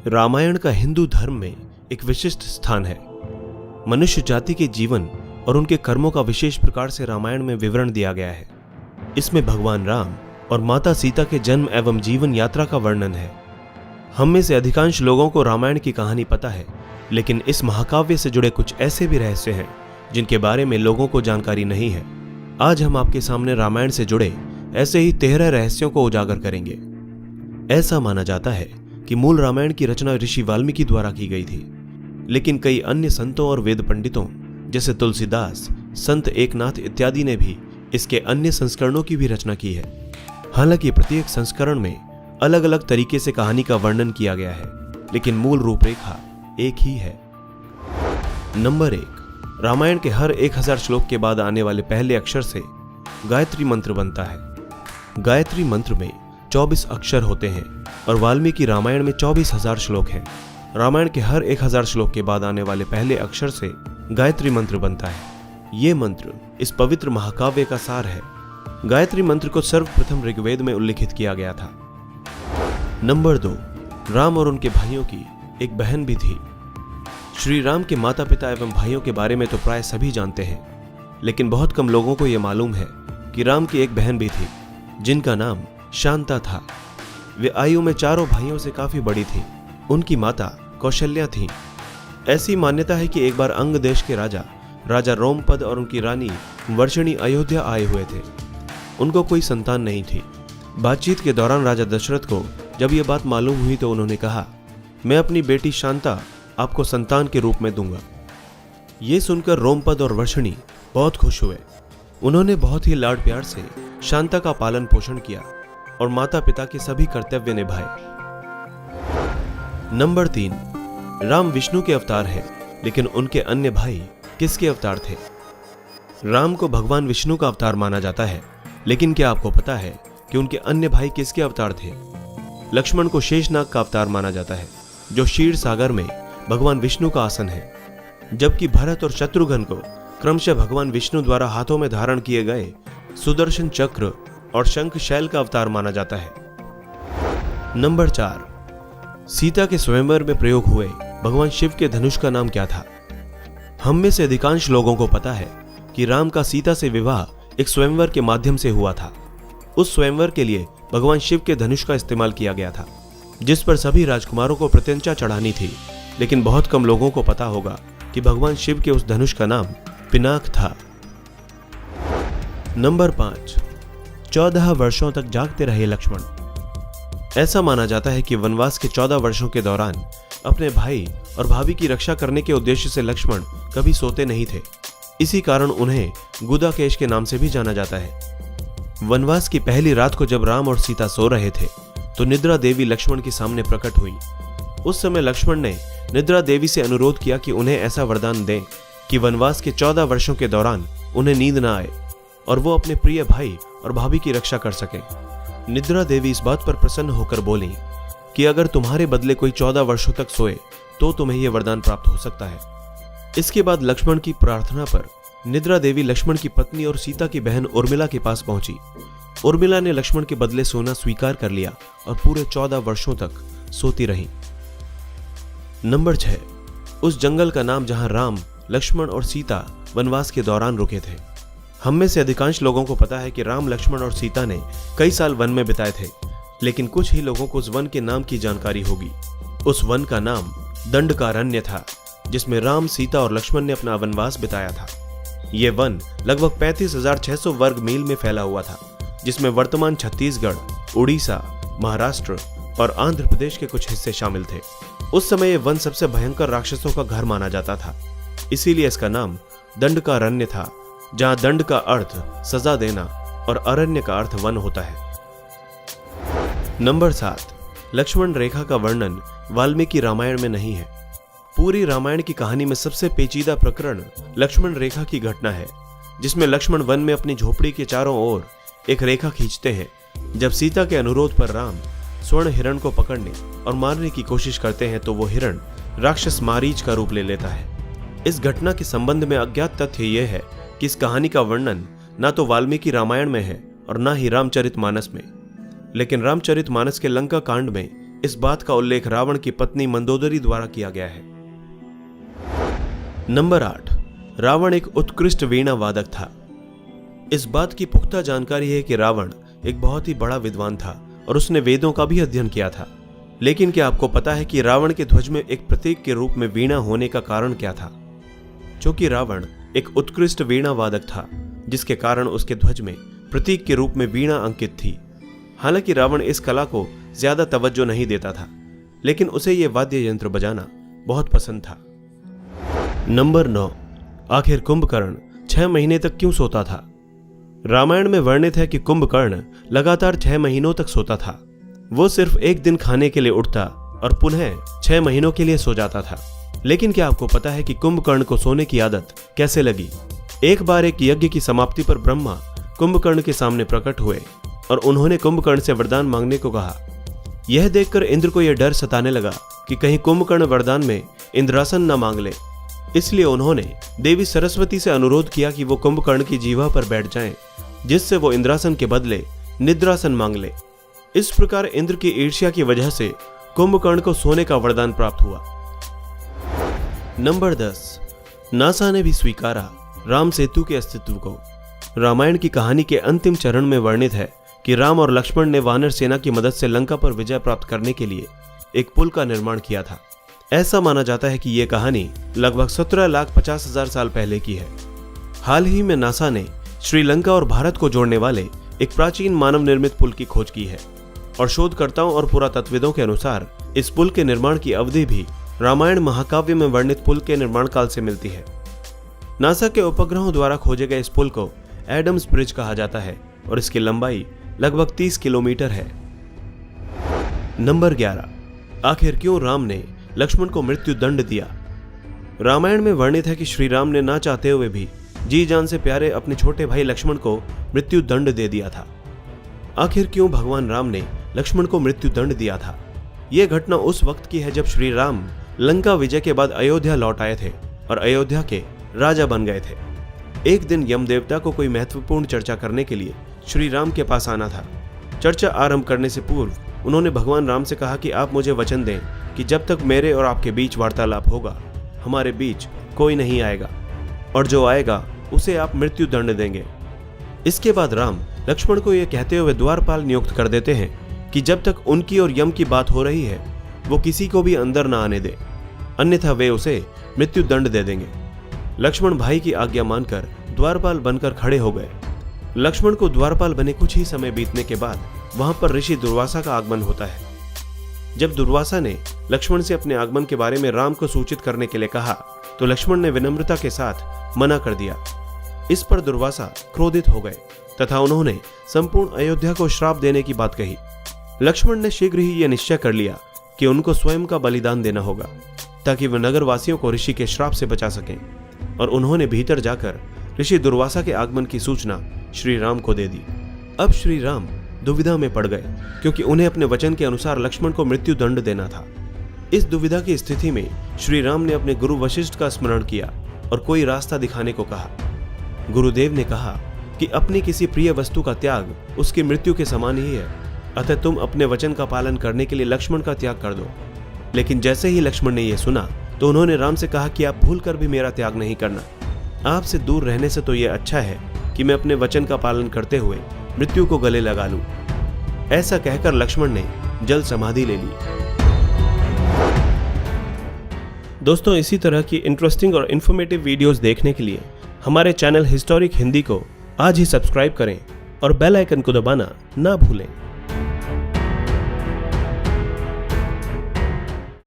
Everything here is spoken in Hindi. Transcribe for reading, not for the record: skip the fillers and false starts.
रामायण का हिंदू धर्म में एक विशिष्ट स्थान है। मनुष्य जाति के जीवन और उनके कर्मों का विशेष प्रकार से रामायण में विवरण दिया गया है। इसमें भगवान राम और माता सीता के जन्म एवं जीवन यात्रा का वर्णन है। हम में से अधिकांश लोगों को रामायण की कहानी पता है, लेकिन इस महाकाव्य से जुड़े कुछ ऐसे भी रहस्य हैं जिनके बारे में लोगों को जानकारी नहीं है। आज हम आपके सामने रामायण से जुड़े ऐसे ही 13 रहस्यों को उजागर करेंगे। ऐसा माना जाता है कि मूल रामायण की रचना ऋषि वाल्मीकि द्वारा की गई थी, लेकिन कई अन्य संतों और वेद पंडितों जैसे तुलसीदास, संत एकनाथ इत्यादि ने भी इसके अन्य संस्करणों की भी रचना की है। हालांकि प्रत्येक संस्करण में अलग अलग तरीके से कहानी का वर्णन किया गया है, लेकिन मूल रूपरेखा एक ही है। नंबर 1, रामायण के हर 1000 श्लोक के बाद आने वाले पहले अक्षर से गायत्री मंत्र बनता है। गायत्री मंत्र में 24 अक्षर होते हैं और वाल्मीकि रामायण में 24,000 श्लोक हैं। रामायण के हर 1000 श्लोक के बाद आने वाले पहले अक्षर से गायत्री मंत्र बनता है। ये मंत्र इस पवित्र महाकाव्य का सार है। गायत्री मंत्र को सर्वप्रथम ऋग्वेद में उल्लिखित किया गया था। नंबर 2, राम और उनके भाइयों की एक बहन भी थी। श्री राम के माता पिता एवं भाइयों के बारे में तो प्राय सभी जानते हैं, लेकिन बहुत कम लोगों को यह मालूम है कि राम की एक बहन भी थी जिनका नाम शांता था। वे आयु में चारों भाइयों से काफी बड़ी थी। उनकी माता कौशल्या थी। ऐसी मान्यता है कि एक बार अंग देश के राजा रोमपद और उनकी रानी वर्षिणी अयोध्या आए हुए थे। उनको कोई संतान नहीं थी। बातचीत के दौरान राजा दशरथ को जब यह बात मालूम हुई तो उन्होंने कहा, मैं अपनी बेटी शांता आपको संतान के रूप में दूंगा। ये सुनकर रोमपद और वर्षिणी बहुत खुश हुए। उन्होंने बहुत ही लाड प्यार से शांता का पालन पोषण किया और माता पिता के सभी कर्तव्य निभाए। नंबर 3, राम विष्णु के अवतार हैं, लेकिन उनके अन्य भाई किसके अवतार थे? राम को भगवान विष्णु का अवतार माना जाता है, लेकिन क्या आपको पता है कि उनके अन्य भाई किसके अवतार थे? लक्ष्मण को शेषनाग का अवतार माना जाता है, जो क्षीर सागर में भगवान विष्णु का आसन है, जबकि भरत और शत्रुघ्न को क्रमशः भगवान विष्णु द्वारा हाथों में धारण किए गए सुदर्शन चक्र और शंख शैल का अवतार माना जाता है। नंबर 4, सीता के स्वयंवर में प्रयोग हुए भगवान शिव के धनुष का नाम क्या था? हम में से अधिकांश लोगों को पता है कि राम का सीता से विवाह एक स्वयंवर के माध्यम से हुआ था। उस स्वयंवर के लिए भगवान शिव के धनुष का इस्तेमाल किया गया था, जिस पर सभी राजकुमारों को प्रत्यंचा चढ़ानी थी। लेकिन बहुत कम लोगों को पता होगा कि भगवान शिव के उस धनुष का नाम पिनाक था। नंबर 5, 14 वर्षों तक जागते रहे लक्ष्मण। ऐसा माना जाता है कि वनवास के 14 वर्षों के दौरान अपने भाई और भाभी की रक्षा करने के उद्देश्य से लक्ष्मण कभी सोते नहीं थे। इसी कारण उन्हें गुदाकेश के नाम से भी जाना जाता है। वनवास की पहली रात को जब राम और सीता सो रहे थे तो निद्रा देवी लक्ष्मण के सामने प्रकट हुई। उस समय लक्ष्मण ने निद्रा देवी से अनुरोध किया कि उन्हें ऐसा वरदान दें कि वनवास के 14 वर्षों के दौरान उन्हें नींद न आए और वो अपने प्रिय भाई और भाभी की रक्षा कर सके। निद्रा देवी इस बात पर प्रसन्न होकर बोली कि अगर तुम्हारे बदले कोई 14 वर्षों तक सोए तो तुम्हें यह वरदान प्राप्त हो सकता है। इसके बाद लक्ष्मण की प्रार्थना पर निद्रा देवी लक्ष्मण की पत्नी और सीता की बहन उर्मिला के पास पहुंची। उर्मिला ने लक्ष्मण के बदले सोना स्वीकार कर लिया और पूरे 14 वर्षों तक सोती रही। नंबर 6, उस जंगल का नाम जहां राम, लक्ष्मण और सीता वनवास के दौरान रुके थे। हम में से अधिकांश लोगों को पता है कि राम, लक्ष्मण और सीता ने कई साल वन में बिताए थे, लेकिन कुछ ही लोगों को उस वन के नाम की जानकारी होगी। उस वन का नाम दंडकारण्य था, जिसमें राम, सीता और लक्ष्मण ने अपना वनवास बिताया था। यह वन लगभग 35,600 वर्ग मील में फैला हुआ था, जिसमें वर्तमान छत्तीसगढ़, उड़ीसा, महाराष्ट्र और आंध्र प्रदेश के कुछ हिस्से शामिल थे। उस समय यह वन सबसे भयंकर राक्षसों का घर माना जाता था, इसीलिए इसका नाम दंडकारण्य था, जहां दंड का अर्थ सजा देना और अरण्य का अर्थ वन होता है। नंबर 7, लक्ष्मण रेखा का वर्णन वाल्मीकि रामायण में नहीं है। पूरी रामायण की कहानी में सबसे पेचीदा प्रकरण लक्ष्मण रेखा की घटना है, जिसमें लक्ष्मण वन में अपनी झोपड़ी के चारों ओर एक रेखा खींचते हैं। जब सीता के अनुरोध पर राम स्वर्ण हिरण को पकड़ने और मारने की कोशिश करते हैं तो वो हिरण राक्षस मारीच का रूप ले लेता है। इस घटना के संबंध में अज्ञात तथ्य यह है कि इस कहानी का वर्णन ना तो वाल्मीकि रामायण में है और ना ही रामचरितमानस में, लेकिन रामचरितमानस के लंका कांड में इस बात का उल्लेख रावण की पत्नी मंदोदरी द्वारा किया गया है। नंबर 8, रावण एक उत्कृष्ट वीणा वादक था। इस बात की पुख्ता जानकारी है कि रावण एक बहुत ही बड़ा विद्वान था और उसने वेदों का भी अध्ययन किया था। लेकिन क्या आपको पता है कि रावण के ध्वज में एक प्रतीक के रूप में वीणा होने का कारण क्या था? क्योंकि रावण एक उत्कृष्ट वीणा वादक था, जिसके कारण उसके ध्वज में प्रतीक के रूप में वीणा अंकित थी। हालांकि रावण इस कला को ज्यादा तवज्जो नहीं देता था, लेकिन उसे यह वाद्य यंत्र बजाना बहुत पसंद था। नंबर 9, आखिर कुंभकर्ण 6 महीने तक क्यों सोता था? रामायण में वर्णित है कि कुंभकर्ण लगातार 6 महीनों तक सोता था। वो सिर्फ एक दिन खाने के लिए उठता और पुनः 6 महीनों के लिए सो जाता था। लेकिन क्या आपको पता है कि कुंभकर्ण को सोने की आदत कैसे लगी? एक बार एक यज्ञ की समाप्ति पर ब्रह्मा कुंभकर्ण के सामने प्रकट हुए और उन्होंने कुंभकर्ण से वरदान मांगने को कहा। यह देखकर इंद्र को यह डर सताने लगा कि कहीं कुंभकर्ण वरदान में इंद्रासन न मांग ले। इसलिए उन्होंने देवी सरस्वती से अनुरोध किया कि वो कुंभकर्ण की जीवा पर बैठ जाएं, जिससे वो इंद्रासन के बदले निद्रासन मांग ले। इस प्रकार इंद्र की ईर्ष्या की वजह से कुंभकर्ण को सोने का वरदान प्राप्त हुआ। नंबर 10, नासा ने भी स्वीकारा राम सेतु के अस्तित्व को। रामायण की कहानी के अंतिम चरण में वर्णित है कि राम और लक्ष्मण ने वानर सेना की मदद से लंका पर विजय प्राप्त करने के लिए एक पुल का निर्माण किया था। ऐसा माना जाता है कि यह कहानी लगभग 17,50,000 साल पहले की है। हाल ही में नासा ने श्रीलंका और भारत को जोड़ने वाले एक प्राचीन मानव निर्मित पुल की खोज की है और शोधकर्ताओं और पुरातत्वविदों के अनुसार इस पुल के निर्माण की अवधि भी रामायण महाकाव्य में वर्णित पुल के निर्माण काल से मिलती है। नासा के उपग्रहों द्वारा खोजे गए इस पुल को एडम्स ब्रिज कहा जाता है और इसकी लंबाई लगभग 30 किलोमीटर है। नंबर 11, आखिर क्यों राम ने लक्ष्मण को मृत्यु दंड दिया? रामायण में वर्णित है कि श्री राम ने ना चाहते हुए भी जी जान से प्यारे अपने छोटे भाई लक्ष्मण को मृत्यु दंड दे दिया था। आखिर क्यों भगवान राम ने लक्ष्मण को मृत्यु दंड दिया था? यह घटना उस वक्त की है जब श्री राम लंका विजय के बाद अयोध्या लौट आए थे और अयोध्या के राजा बन गए थे। एक दिन यम देवता को कोई महत्वपूर्ण चर्चा करने के लिए श्री राम के पास आना था। चर्चा आरंभ करने से पूर्व उन्होंने भगवान राम से कहा कि आप मुझे वचन दें कि जब तक मेरे और आपके बीच वार्तालाप होगा, हमारे बीच कोई नहीं आएगा, और जो आएगा उसे आप मृत्यु दंड देंगे। इसके बाद राम लक्ष्मण को यह कहते हुए द्वारपाल नियुक्त कर देते हैं कि जब तक उनकी और यम की बात हो रही है, वो किसी को भी अंदर न आने दे, अन्यथा वे उसे मृत्यु दंड दे देंगे। लक्ष्मण भाई की आज्ञा मानकर द्वारपाल बनकर खड़े हो गए। लक्ष्मण को द्वारपाल बने कुछ ही समय बीतने के बाद वहां पर ऋषि दुर्वासा का आगमन होता है। जब दुर्वासा ने लक्ष्मण से अपने आगमन के बारे में राम को सूचित करने के लिए कहा, तो लक्ष्मण ने विनम्रता के साथ मना कर दिया। इस पर दुर्वासा क्रोधित हो गए तथा उन्होंने संपूर्ण अयोध्या को श्राप देने की बात कही। लक्ष्मण ने शीघ्र ही यह निश्चय कर लिया कि उनको स्वयं का बलिदान देना होगा ताकि वे नगरवासियों को ऋषि के श्राप से बचा सकें, और उन्होंने भीतर जाकर ऋषि दुर्वासा के आगमन की सूचना श्री राम को दे दी। अब श्री राम दुविधा में पड़ गए क्योंकि उन्हें अपने वचन के अनुसार लक्ष्मण को मृत्यु दंड देना था। इस दुविधा की स्थिति में श्री राम ने अपने गुरु वशिष्ठ का स्मरण किया और कोई रास्ता दिखाने को कहा। गुरुदेव ने कहा कि अपनी किसी प्रिय वस्तु का त्याग उसकी मृत्यु के समान ही है, अतः तुम अपने वचन का पालन करने के लिए लक्ष्मण का त्याग कर दो। लेकिन जैसे ही लक्ष्मण ने यह सुना तो उन्होंने राम से कहा कि आप भूल कर भी मेरा त्याग नहीं करना। आपसे दूर रहने से तो यह अच्छा है कि मैं अपने वचन का पालन करते हुए मृत्यु को गले लगा लूं। ऐसा कहकर लक्ष्मण ने जल समाधि ले ली। दोस्तों, इसी तरह की इंटरेस्टिंग और इन्फॉर्मेटिव वीडियोस देखने के लिए हमारे चैनल हिस्टोरिक हिंदी को आज ही सब्सक्राइब करें और बेल आइकन को दबाना ना भूलें।